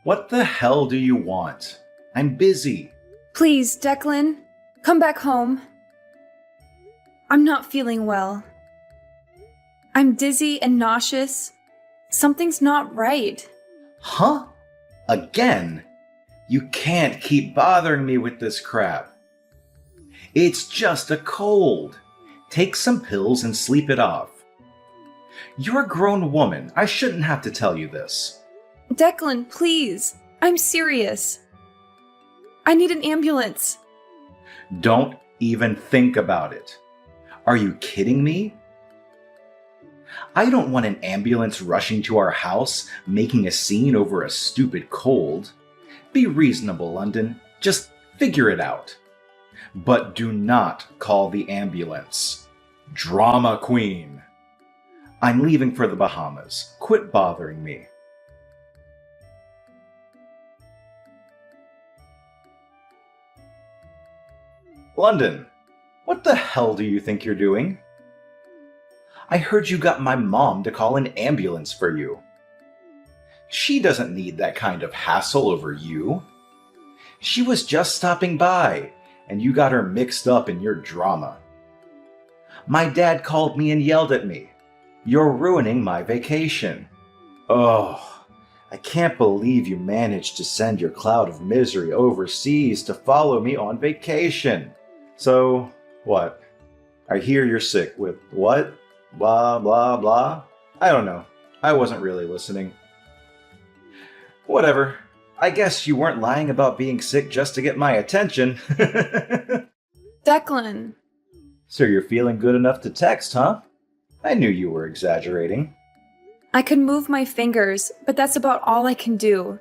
What the hell do you want? I'm busy. Please, Declan, come back home. I'm not feeling well. I'm dizzy and nauseous. Something's not right. Huh? Again? You can't keep bothering me with this crap. It's just a cold. Take some pills and sleep it off. You're a grown woman. I shouldn't have to tell you this. Declan, please. I'm serious. I need an ambulance. Don't even think about it. Are you kidding me? I don't want an ambulance rushing to our house, making a scene over a stupid cold. Be reasonable, London. Just figure it out. But do not call the ambulance. Drama queen. I'm leaving for the Bahamas. Quit bothering me. London, what the hell do you think you're doing? I heard you got my mom to call an ambulance for you. She doesn't need that kind of hassle over you. She was just stopping by, and you got her mixed up in your drama. My dad called me and yelled at me. You're ruining my vacation. Oh, I can't believe you managed to send your cloud of misery overseas to follow me on vacation. So, what? I hear you're sick with what? Blah, blah, blah? I don't know. I wasn't really listening. Whatever. I guess you weren't lying about being sick just to get my attention. Declan. So you're feeling good enough to text, huh? I knew you were exaggerating. I can move my fingers, but that's about all I can do.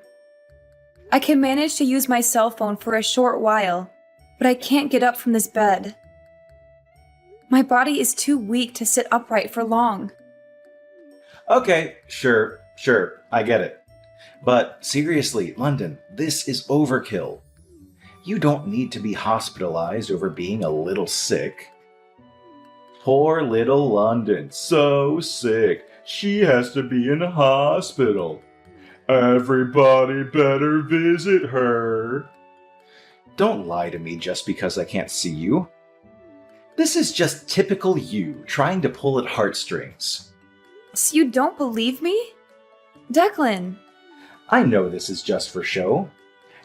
I can manage to use my cell phone for a short while, but I can't get up from this bed. My body is too weak to sit upright for long. Okay, sure, I get it. But seriously, London, this is overkill. You don't need to be hospitalized over being a little sick. Poor little London, so sick. She has to be in a hospital. Everybody better visit her. Don't lie to me just because I can't see you. This is just typical you, trying to pull at heartstrings. So you don't believe me? Declan. I know this is just for show.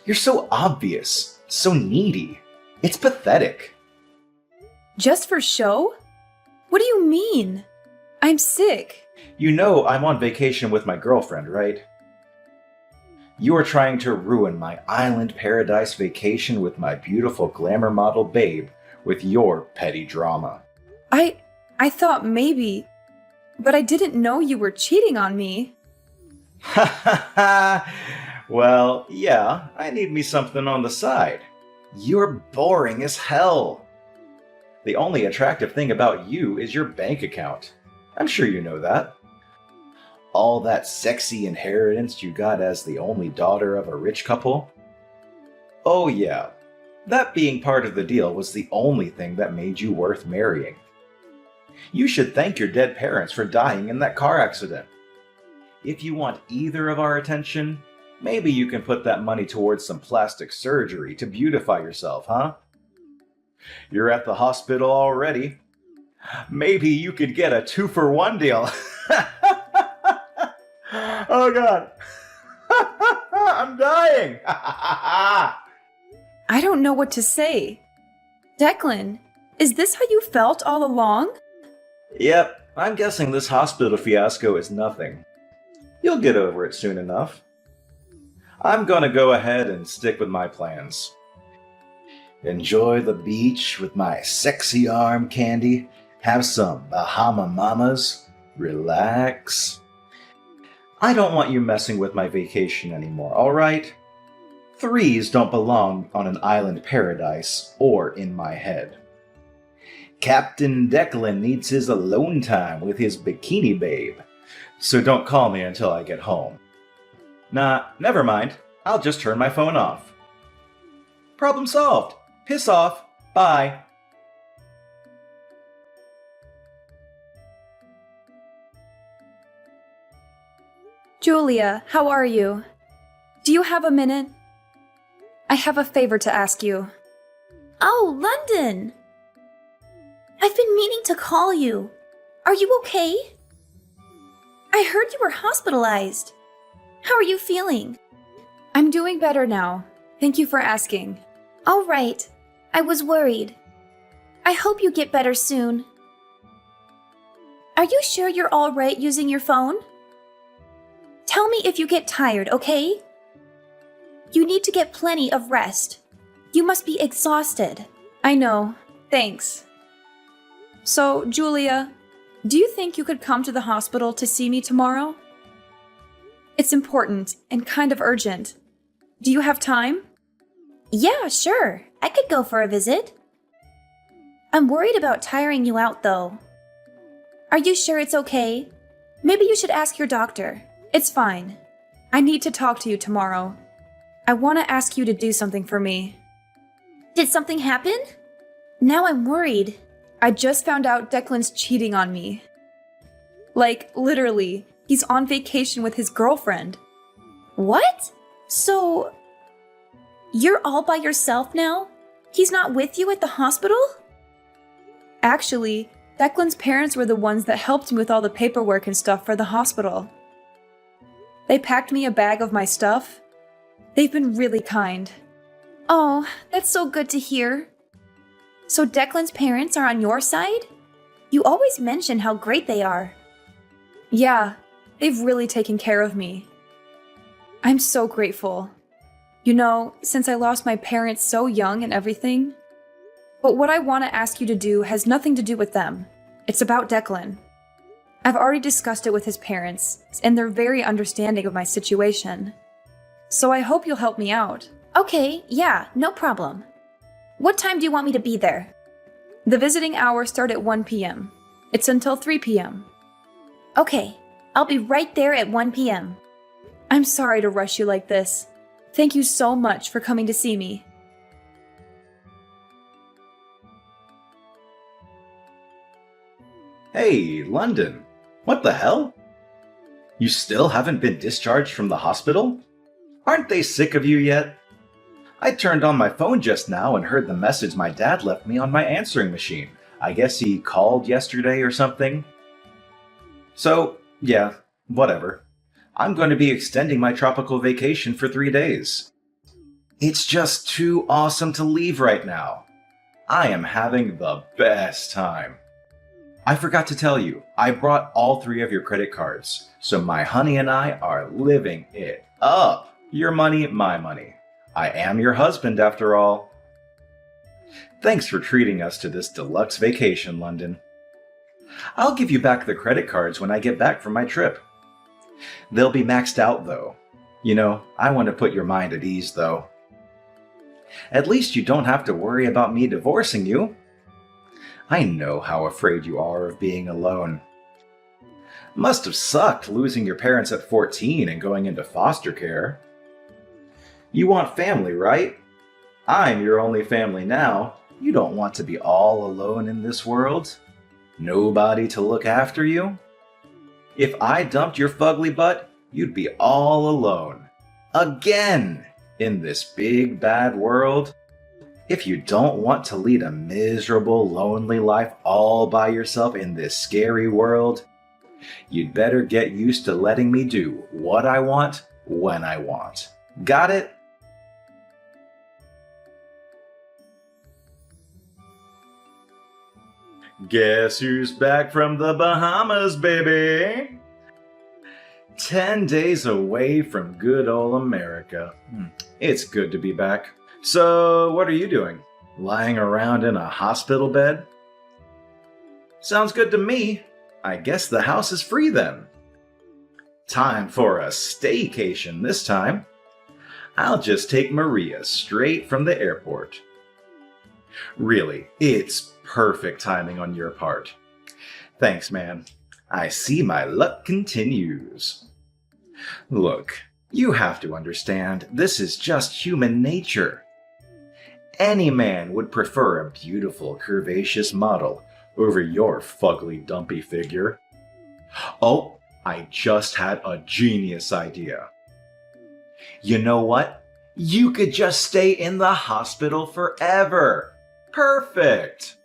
You're so obvious, so needy. It's pathetic. Just for show? What do you mean? I'm sick. You know I'm on vacation with my girlfriend, right? You are trying to ruin my island paradise vacation with my beautiful glamour model babe with your petty drama. I thought maybe, but I didn't know you were cheating on me. Ha ha ha! Well, yeah, I need me something on the side. You're boring as hell. The only attractive thing about you is your bank account. I'm sure you know that. All that sexy inheritance you got as the only daughter of a rich couple. Oh yeah, that being part of the deal was the only thing that made you worth marrying. You should thank your dead parents for dying in that car accident. If you want either of our attention, maybe you can put that money towards some plastic surgery to beautify yourself, huh? You're at the hospital already. Maybe you could get a 2-for-1 deal. Oh God. I'm dying. I don't know what to say. Declan, is this how you felt all along? Yep, I'm guessing this hospital fiasco is nothing. You'll get over it soon enough. I'm gonna go ahead and stick with my plans. Enjoy the beach with my sexy arm candy, have some Bahama Mamas, relax. I don't want you messing with my vacation anymore, alright? Threes don't belong on an island paradise or in my head. Captain Declan needs his alone time with his bikini babe, so don't call me until I get home. Nah, never mind. I'll just turn my phone off. Problem solved. Piss off. Bye. Julia, how are you? Do you have a minute? I have a favor to ask you. Oh, London! I've been meaning to call you. Are you okay? I heard you were hospitalized. How are you feeling? I'm doing better now. Thank you for asking. All right. I was worried. I hope you get better soon. Are you sure you're all right using your phone? Tell me if you get tired, okay? You need to get plenty of rest. You must be exhausted. I know. Thanks. So, Julia, do you think you could come to the hospital to see me tomorrow? It's important and kind of urgent. Do you have time? Yeah, sure. I could go for a visit. I'm worried about tiring you out, though. Are you sure it's okay? Maybe you should ask your doctor. It's fine. I need to talk to you tomorrow. I want to ask you to do something for me. Did something happen? Now I'm worried. I just found out Declan's cheating on me. Like, literally, he's on vacation with his girlfriend. What? So, you're all by yourself now? He's not with you at the hospital? Actually, Declan's parents were the ones that helped me with all the paperwork and stuff for the hospital. They packed me a bag of my stuff. They've been really kind. Oh, that's so good to hear. So Declan's parents are on your side? You always mention how great they are. Yeah, they've really taken care of me. I'm so grateful. You know, since I lost my parents so young and everything. But what I want to ask you to do has nothing to do with them. It's about Declan. I've already discussed it with his parents, and they're very understanding of my situation. So I hope you'll help me out. Okay, yeah, no problem. What time do you want me to be there? The visiting hours start at 1 p.m. It's until 3 p.m. Okay, I'll be right there at 1 p.m. I'm sorry to rush you like this. Thank you so much for coming to see me. Hey, London. What the hell? You still haven't been discharged from the hospital? Aren't they sick of you yet? I turned on my phone just now and heard the message my dad left me on my answering machine. I guess he called yesterday or something. So, yeah, whatever. I'm going to be extending my tropical vacation for 3 days. It's just too awesome to leave right now. I am having the best time. I forgot to tell you, I brought all 3 of your credit cards, so my honey and I are living it up. Your money, my money. I am your husband after all. Thanks for treating us to this deluxe vacation, London. I'll give you back the credit cards when I get back from my trip. They'll be maxed out though. You know, I want to put your mind at ease though. At least you don't have to worry about me divorcing you. I know how afraid you are of being alone. Must have sucked losing your parents at 14 and going into foster care. You want family, right? I'm your only family now. You don't want to be all alone in this world. Nobody to look after you. If I dumped your fugly butt, you'd be all alone. Again! In this big bad world. If you don't want to lead a miserable, lonely life all by yourself in this scary world, you'd better get used to letting me do what I want, when I want. Got it? Guess who's back from the Bahamas, baby? 10 days away from good old America. It's good to be back. So, what are you doing? Lying around in a hospital bed? Sounds good to me. I guess the house is free then. Time for a staycation this time. I'll just take Maria straight from the airport. Really, it's perfect timing on your part. Thanks, man. I see my luck continues. Look, you have to understand, this is just human nature. Any man would prefer a beautiful, curvaceous model over your fugly, dumpy figure. Oh, I just had a genius idea. You know what? You could just stay in the hospital forever. Perfect.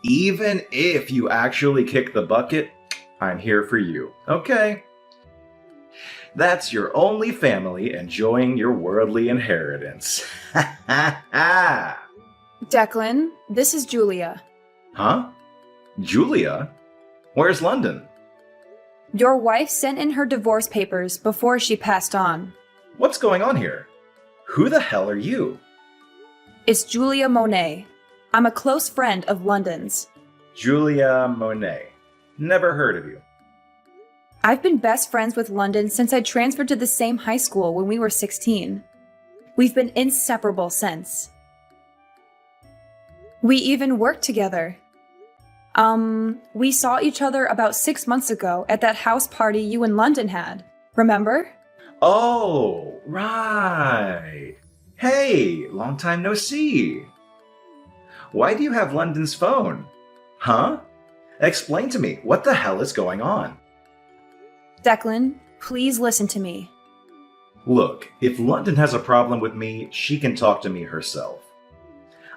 Even if you actually kick the bucket, I'm here for you, okay? That's your only family enjoying your worldly inheritance. Ha ha ha! Declan, this is Julia. Huh? Julia? Where's London? Your wife sent in her divorce papers before she passed on. What's going on here? Who the hell are you? It's Julia Monet. I'm a close friend of London's. Julia Monet. Never heard of you. I've been best friends with London since I transferred to the same high school when we were 16. We've been inseparable since. We even worked together. We saw each other about 6 months ago at that house party you and London had. Remember? Oh, right. Hey, long time no see. Why do you have London's phone? Huh? Explain to me, what the hell is going on? Declan, please listen to me. Look, if London has a problem with me, she can talk to me herself.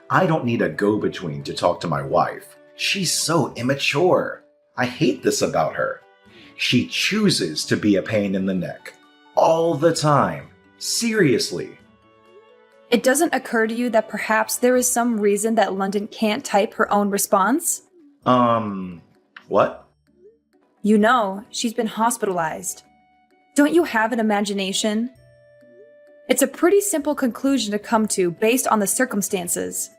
I don't need a go-between to talk to my wife. She's so immature. I hate this about her. She chooses to be a pain in the neck. All the time. Seriously. It doesn't occur to you that perhaps there is some reason that London can't type her own response? What? You know, she's been hospitalized. Don't you have an imagination? It's a pretty simple conclusion to come to based on the circumstances.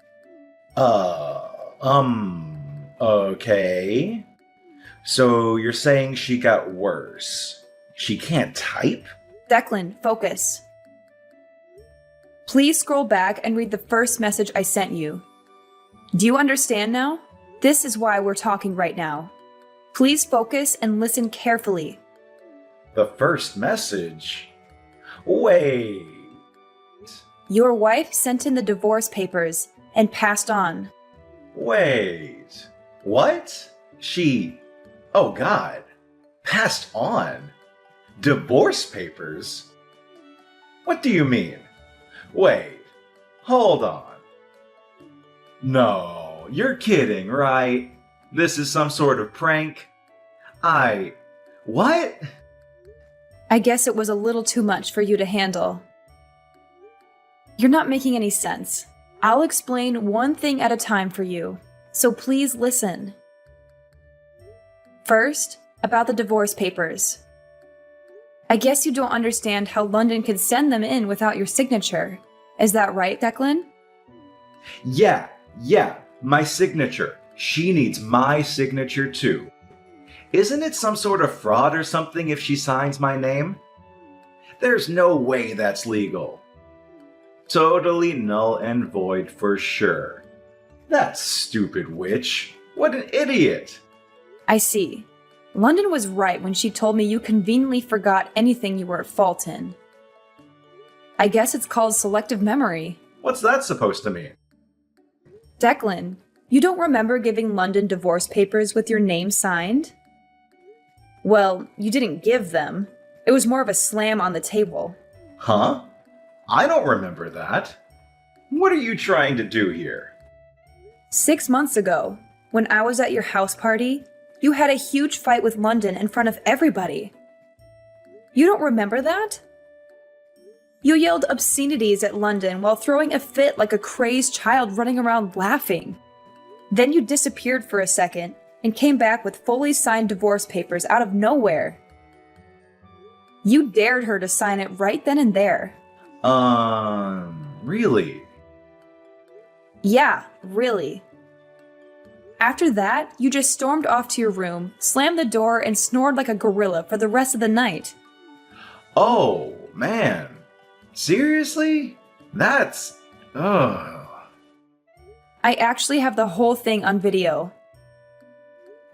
Okay. So you're saying she got worse. She can't type? Declan, focus. Please scroll back and read the first message I sent you. Do you understand now? This is why we're talking right now. Please focus and listen carefully. The first message? Wait. Your wife sent in the divorce papers and passed on. Wait. What? Oh God. Passed on? Divorce papers? What do you mean? Wait. Hold on. No, you're kidding, right? This is some sort of prank? What? I guess it was a little too much for you to handle. You're not making any sense. I'll explain one thing at a time for you, so please listen. First, about the divorce papers. I guess you don't understand how London could send them in without your signature. Is that right, Declan? Yeah, my signature. She needs my signature too. Isn't it some sort of fraud or something if she signs my name? There's no way that's legal. Totally null and void for sure. That stupid witch. What an idiot. I see. London was right when she told me you conveniently forgot anything you were at fault in. I guess it's called selective memory. What's that supposed to mean? Declan, you don't remember giving London divorce papers with your name signed? Well, you didn't give them. It was more of a slam on the table. Huh? I don't remember that. What are you trying to do here? 6 months ago, when I was at your house party, you had a huge fight with London in front of everybody. You don't remember that? You yelled obscenities at London while throwing a fit like a crazed child running around laughing. Then you disappeared for a second and came back with fully signed divorce papers out of nowhere. You dared her to sign it right then and there. Really? Yeah, really. After that, you just stormed off to your room, slammed the door, and snored like a gorilla for the rest of the night. Oh, man. Seriously? That's... Ugh. I actually have the whole thing on video.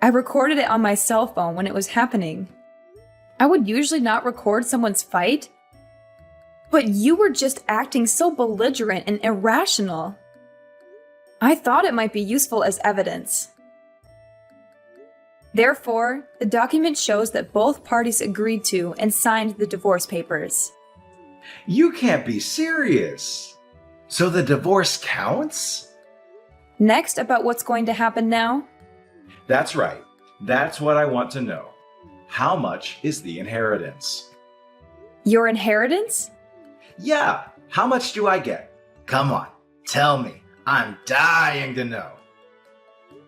I recorded it on my cell phone when it was happening. I would usually not record someone's fight, but you were just acting so belligerent and irrational. I thought it might be useful as evidence. Therefore, the document shows that both parties agreed to and signed the divorce papers. You can't be serious. So the divorce counts? Next, about what's going to happen now? That's right. That's what I want to know. How much is the inheritance? Your inheritance? Yeah, how much do I get? Come on, tell me. I'm dying to know.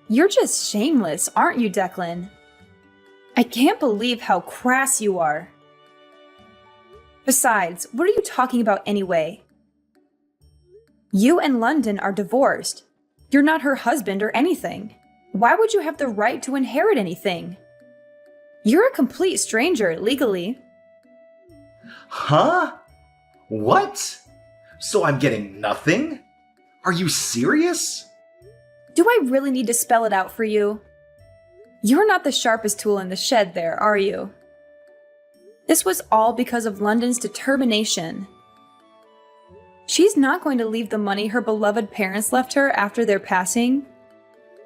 You're just shameless, aren't you, Declan? I can't believe how crass you are. Besides, what are you talking about anyway? You and London are divorced. You're not her husband or anything. Why would you have the right to inherit anything? You're a complete stranger, legally. Huh? What? So I'm getting nothing? Are you serious? Do I really need to spell it out for you? You're not the sharpest tool in the shed there, are you? This was all because of London's determination. She's not going to leave the money her beloved parents left her after their passing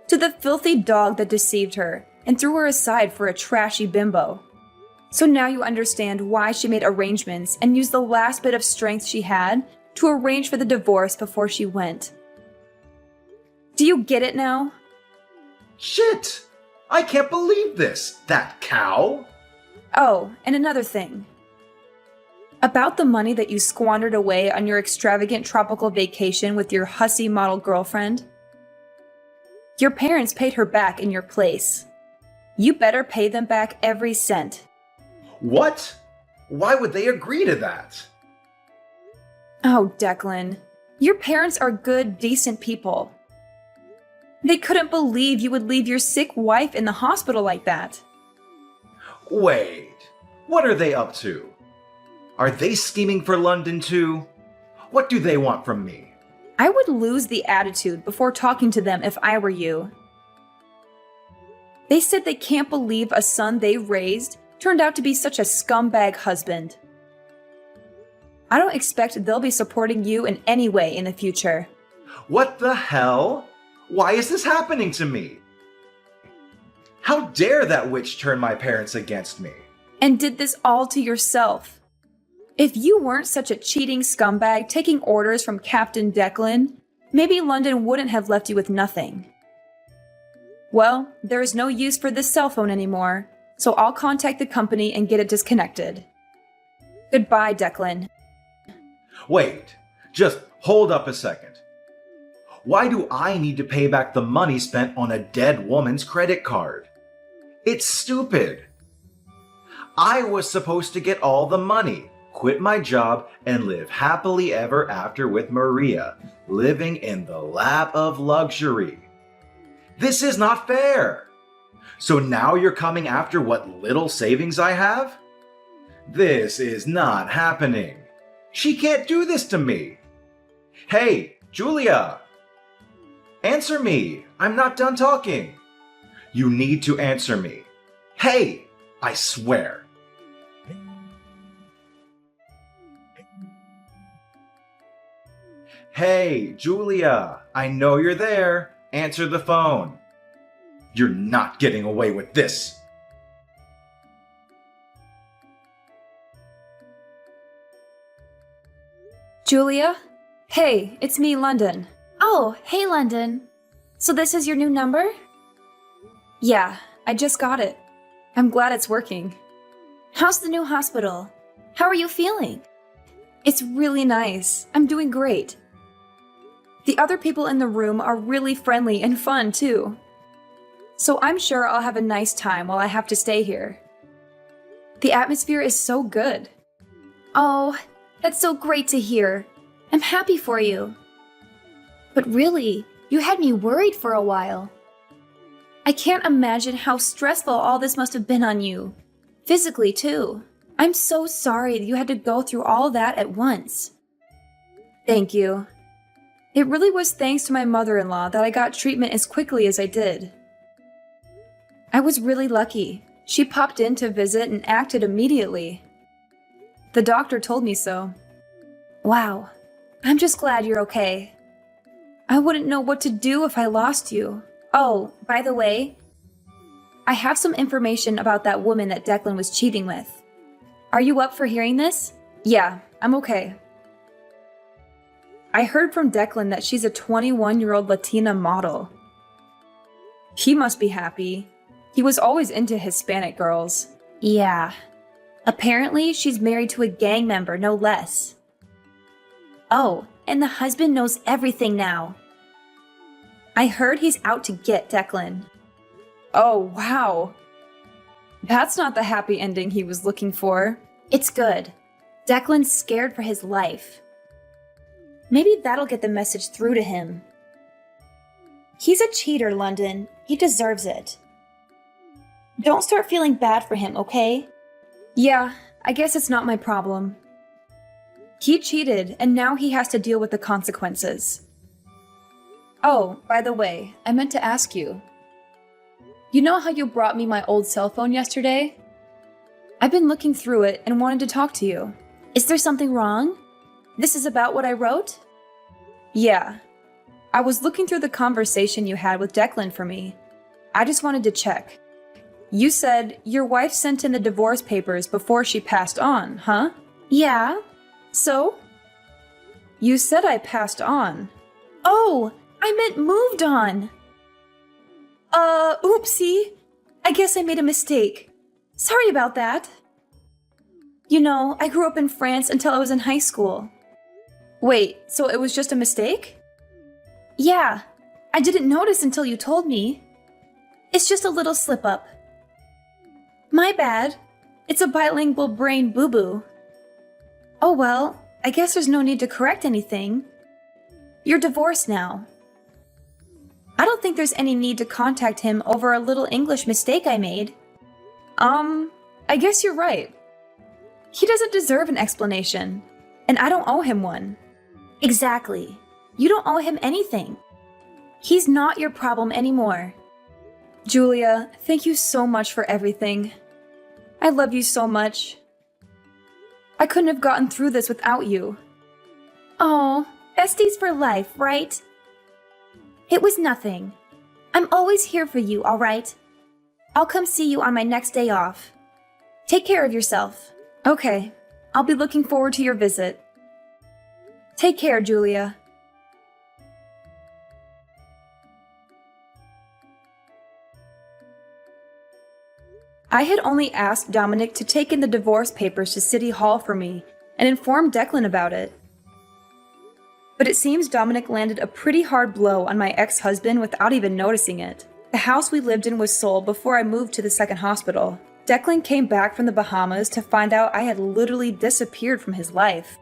to the filthy dog that deceived her and threw her aside for a trashy bimbo. So now you understand why she made arrangements and used the last bit of strength she had to arrange for the divorce before she went. Do you get it now? Shit! I can't believe this! That cow! Oh, and another thing. About the money that you squandered away on your extravagant tropical vacation with your hussy model girlfriend. Your parents paid her back in your place. You better pay them back every cent. What? Why would they agree to that? Oh, Declan. Your parents are good, decent people. They couldn't believe you would leave your sick wife in the hospital like that. Wait, what are they up to? Are they scheming for London too? What do they want from me? I would lose the attitude before talking to them if I were you. They said they can't believe a son they raised turned out to be such a scumbag husband. I don't expect they'll be supporting you in any way in the future. What the hell? Why is this happening to me? How dare that witch turn my parents against me? And did this all to yourself. If you weren't such a cheating scumbag taking orders from Captain Declan, maybe London wouldn't have left you with nothing. Well, there is no use for this cell phone anymore, so I'll contact the company and get it disconnected. Goodbye, Declan. Wait, just hold up a second. Why do I need to pay back the money spent on a dead woman's credit card? It's stupid. I was supposed to get all the money, quit my job, and live happily ever after with Maria, living in the lap of luxury. This is not fair. So now you're coming after what little savings I have? This is not happening. She can't do this to me. Hey, Julia! Answer me! I'm not done talking. You need to answer me. Hey! I swear. Hey, Julia! I know you're there. Answer the phone. You're not getting away with this. Julia? Hey, it's me, London. Oh, hey, London. So this is your new number? Yeah, I just got it. I'm glad it's working. How's the new hospital? How are you feeling? It's really nice. I'm doing great. The other people in the room are really friendly and fun, too. So I'm sure I'll have a nice time while I have to stay here. The atmosphere is so good. Oh, that's so great to hear. I'm happy for you. But really, you had me worried for a while. I can't imagine how stressful all this must have been on you. Physically, too. I'm so sorry that you had to go through all that at once. Thank you. It really was thanks to my mother-in-law that I got treatment as quickly as I did. I was really lucky. She popped in to visit and acted immediately. The doctor told me so. Wow. I'm just glad you're okay. I wouldn't know what to do if I lost you. Oh, by the way, I have some information about that woman that Declan was cheating with. Are you up for hearing this? Yeah, I'm okay. I heard from Declan that she's a 21-year-old Latina model. He must be happy. He was always into Hispanic girls. Yeah. Apparently, she's married to a gang member, no less. Oh, and the husband knows everything now. I heard he's out to get Declan. Oh, wow. That's not the happy ending he was looking for. It's good. Declan's scared for his life. Maybe that'll get the message through to him. He's a cheater, London. He deserves it. Don't start feeling bad for him, okay? Yeah, I guess it's not my problem. He cheated, and now he has to deal with the consequences. Oh, by the way, I meant to ask you. You know how you brought me my old cell phone yesterday? I've been looking through it and wanted to talk to you. Is there something wrong? This is about what I wrote? Yeah. I was looking through the conversation you had with Declan for me. I just wanted to check. You said your wife sent in the divorce papers before she passed on, huh? Yeah. So? You said I passed on. Oh, I meant moved on. Oopsie. I guess I made a mistake. Sorry about that. You know, I grew up in France until I was in high school. Wait, so it was just a mistake? Yeah, I didn't notice until you told me. It's just a little slip-up. My bad. It's a bilingual brain boo-boo. Oh well, I guess there's no need to correct anything. You're divorced now. I don't think there's any need to contact him over a little English mistake I made. I guess you're right. He doesn't deserve an explanation, and I don't owe him one. Exactly. You don't owe him anything. He's not your problem anymore. Julia, thank you so much for everything. I love you so much. I couldn't have gotten through this without you. Oh, besties for life, right? It was nothing. I'm always here for you, all right? I'll come see you on my next day off. Take care of yourself. Okay, I'll be looking forward to your visit. Take care, Julia. I had only asked Dominic to take in the divorce papers to City Hall for me and inform Declan about it. But it seems Dominic landed a pretty hard blow on my ex-husband without even noticing it. The house we lived in was sold before I moved to the second hospital. Declan came back from the Bahamas to find out I had literally disappeared from his life.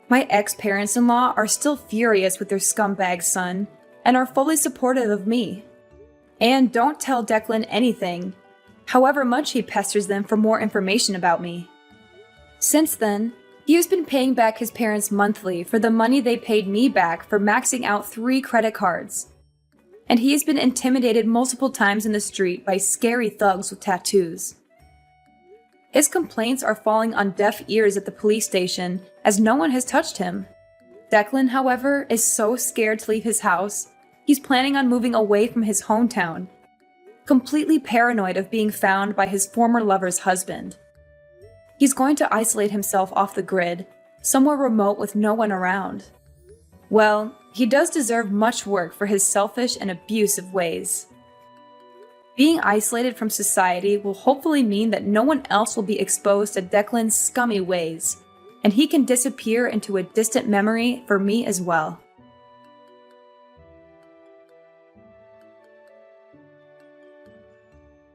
My ex-parents-in-law are still furious with their scumbag son and are fully supportive of me. And don't tell Declan anything, however much he pesters them for more information about me. Since then, he has been paying back his parents monthly for the money they paid me back for maxing out 3 credit cards. And he has been intimidated multiple times in the street by scary thugs with tattoos. His complaints are falling on deaf ears at the police station as no one has touched him. Declan, however, is so scared to leave his house, he's planning on moving away from his hometown, completely paranoid of being found by his former lover's husband. He's going to isolate himself off the grid, somewhere remote with no one around. Well, he does deserve much work for his selfish and abusive ways. Being isolated from society will hopefully mean that no one else will be exposed to Declan's scummy ways, and he can disappear into a distant memory for me as well.